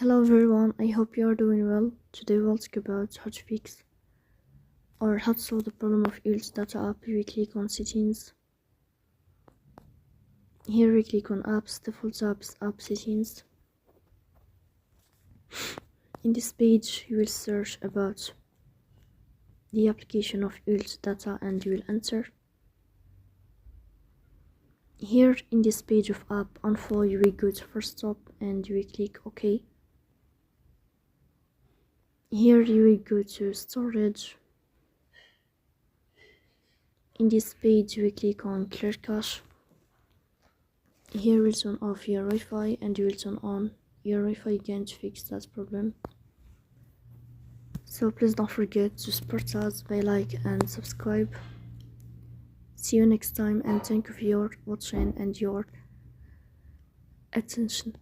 Hello everyone, I hope you are doing well. Today we'll talk about how to fix or how to solve the problem of UltData app. We click on settings. Here we click on apps, default apps, app settings. In this page you will search about the application of UltData and you will enter. Here in this page of app info you will go to first stop and you will click OK. Here you will go to storage. In this page you will click on clear cache. Here you will turn off your Wi-Fi and you will turn on your Wi-Fi again to fix that problem. So please don't forget to support us by like and subscribe. See you next time and thank you for your watching and your attention.